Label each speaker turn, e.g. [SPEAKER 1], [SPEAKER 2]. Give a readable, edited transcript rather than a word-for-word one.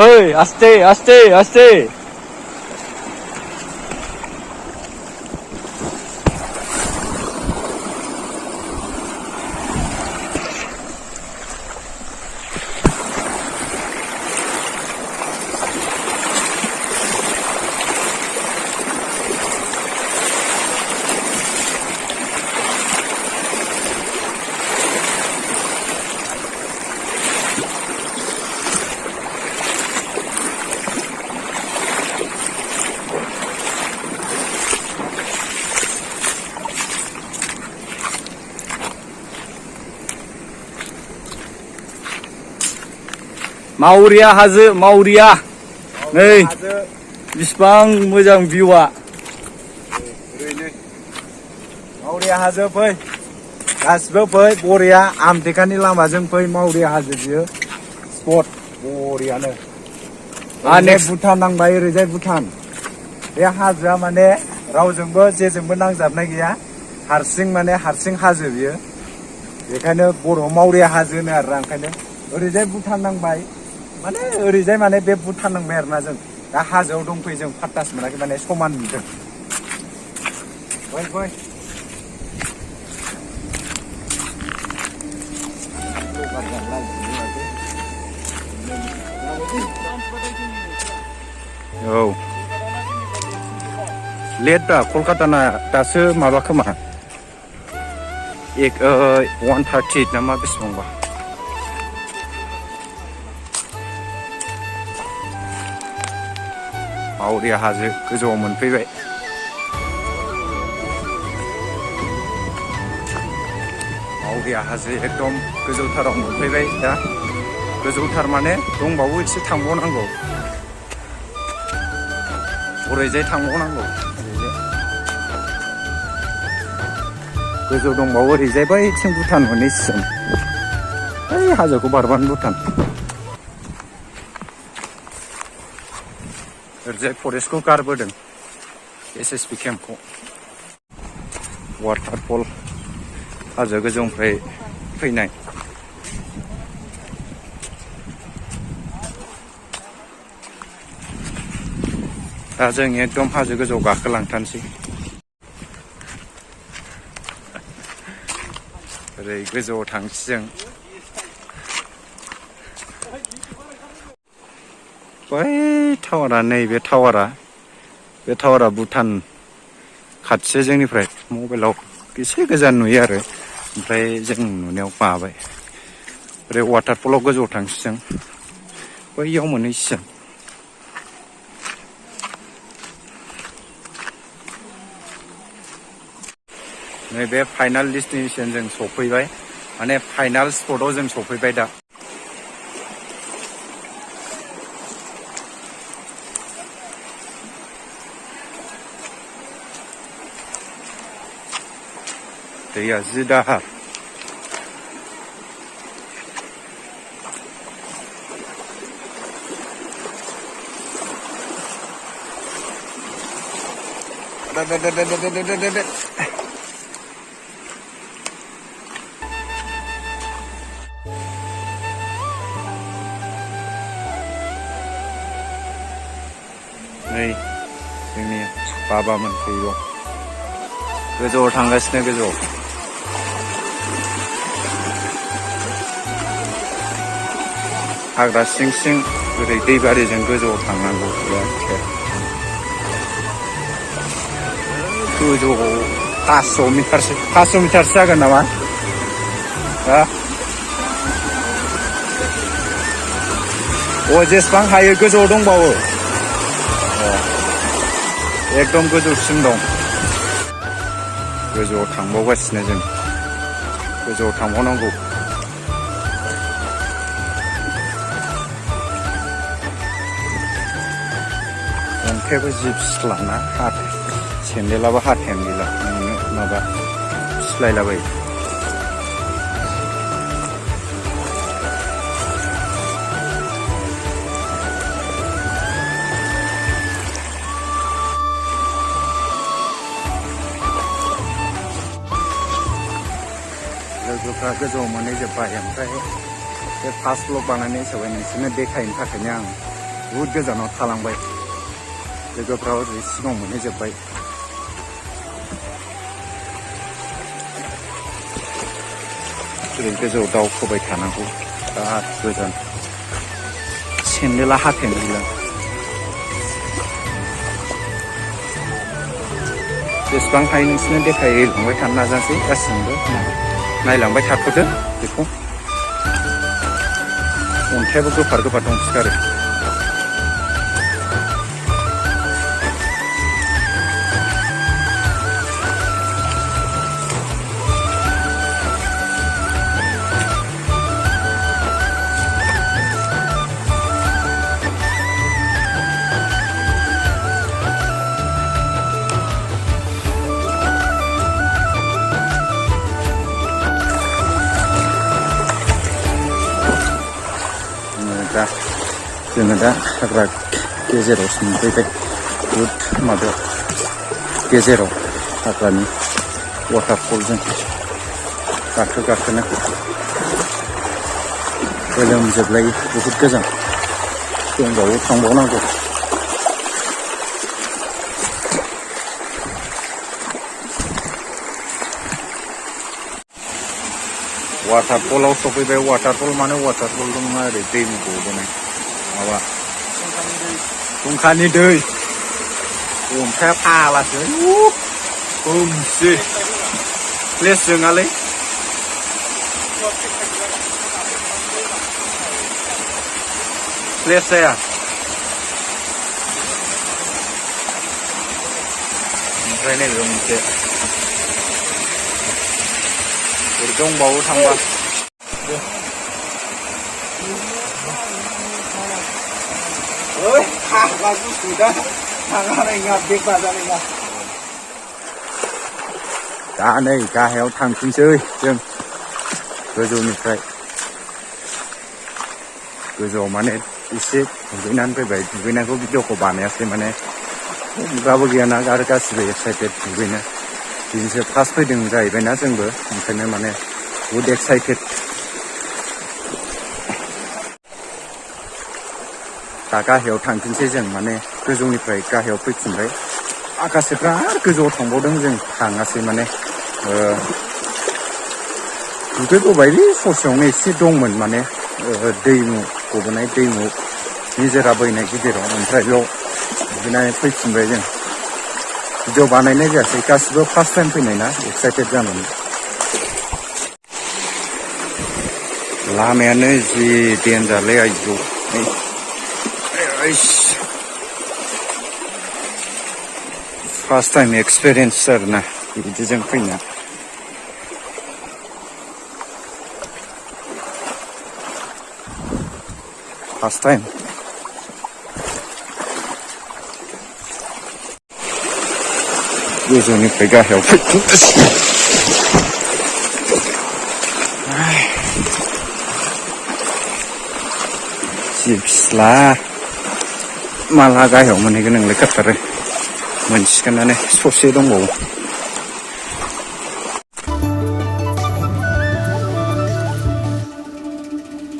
[SPEAKER 1] ओइ आस्ते आस्ते आस्ते मावरिया हाजो मावरिया नै बिसिबां मोजां भिउआ
[SPEAKER 2] मावरिया हाजो फै गासिबो फै बरिया आमटेकानि लामाजों फै मावरिया हाजो बियो स्पट बरियानो भुटान नांबाय ओरैजाय भुटान बे हाजोआ माने रावजोंबो जेजोंबो नांजाबनाय गैया हारसिं हाजो बियो बेखायनो बर'आव मावरिया हाजो होनो आरो ओंखायनो ओरैजाय भुटान नांबाय माने ओरैजाय माने बे भुटान नांबाय आरोना जों दा हाजोआव दंफैयो जों फात्तास मोनाखै माने समान नुदों फै
[SPEAKER 1] औ लेट दा कलकाताना दासो माबा खोमा 1:30 नामा बेसेबांबा मावरिया हाजो गोजौआव मोनफैबाय मावरिया हाजो एकदम गोजौथाराव मोनफैबाय दा गोजौथार माने दंबावो एसे थांबावनांगौ ओरैजाय थांबावनांगौ गोजौ दंबावो ओरैजाय बैथिं भुटान मोनहैसिगोन बै हाजोखौ बारबानो भुटान ओरैजाय फरेस्टखौ गारबोदों SSB केम्पखौ वाटारफल हाजो गोजौनिफ्राय फैनाय दा जों एकदम हाजो गोजौआव गाखोलांथारसै ओरै गोजौआव थांसै जों बै टावारा नैबे टावारा भुटान खाथिसो जोंनिफ्राय मबाइलाव एसे गोजान नुयो आरो ओमफ्राय जों नुनायाव माबाय ओरै वाटारफलाव गोजौआव थांसै जों बैयाव मोनहैसिगोन नैबे फाइनाल डेस्टिनेसन जों सफैबाय माने फाइनाल स्पटआव जों सफैबाय दा दैया जि दाहार नै जोंनि बाबामोन फैगौ गोजौआव थांगासिनो गोजौआव हाग्रा सिं सिं ओरै दैबारिजों गोजौआव थांनांगौ गोजौआव 500 मिटारसो जागोन नामा जेसेबां हायो गोजौआव दंबावो एकदम गोजौसिम दं गोजौआव थांबावगासिनो जों गोजौआव थांबावनांगौ अन्थाइबो जिब सिस्लाना सेन्देलाबो हाथायानो गैला नोंनो माबा सिलायलाबायो लोगोफ्रा गोजौआव मोनहैजोब्बाय ओमफ्राय बे फार्स्ट ब्लग बानायनाय हिसाबै नोंसोरनो देखायनो थाखायनो आं बुहुद गोजानाव थालांबाय लोगोफ्रा ओरै सिगाङाव मोनहैजोब्बाय ओरै गोजौआव दावखोबाय थानांगौ बिराद गोजान सेन्देला हाथेंगोन जेसेबां हायो नोंसोरनो देखायलांबाय थानो नाजासै गासिबो नायलांबाय थाथ'दो बेखौ अन्थायाबो गोफार गोफार दंसोगारो जोङो दा हाग्रा गेजेरावसो मोनफैबाय बुहुद माबायाव गेजेराव हाग्रानि वाटारफलजों गाखोनो गोलोमजोबलायो बुहुद गोजान दंबावो थांबावनांगौ वाटारफलाव सफैबाय वाटारफल माने वाटारफल नङा ओरै दैनि गबोनाय माबा फुंखानि दै अन्थाया फालासो बुमसै प्लेस जोङालै प्लेस जाया ओमफ्राय नैबे मोनसे दंबावो थांबा दा नै गाहायाव थांफिनसै जों गोजौनिफ्राय गोजौआव माने एसे दुगैनानै फैबाय दुगैनायखौ भिडिअखौ बानायासै माने गाबो गैयाना आरो गासिबो एक्साइटेड दुगैनो बिदिसो फार्स्ट फैदों जाहैबायना जोंबो ओंखायनो माने बुहुद एक्साइटेड दा गाहायाव थांफिनसै जों माने गोजौनिफ्राय गाहायाव फैफिनबाय माखासे बिराद गोजौआव थांबावदों जों थाङासै माने दुगैबोबायलै ससेयावनो एसे दंमोन माने दैमु गबोनाय दैमु निजोरा बोहैनाय गिदिराव ओमफ्राय बेयाव दुगैनानै फैफिनबाय जों भिडिअ बानायनाय जायासै गासिबो फार्स्ट टाइम फैनाय ना एक्साइटेड जानानै लामायानो जि देन्जारलै आयौ फार्स्ट टाइम एक्सपिरियेन्स आरोना बिदिजों फैना फार्स्ट टाइम गोजौनिफ्राय गाहायाव फैफिनगासिनो जि फिस्ला माला गाहायाव मोनहैगोन नोंलाय खाथारो मोनसिगोनानो ससे दंबावो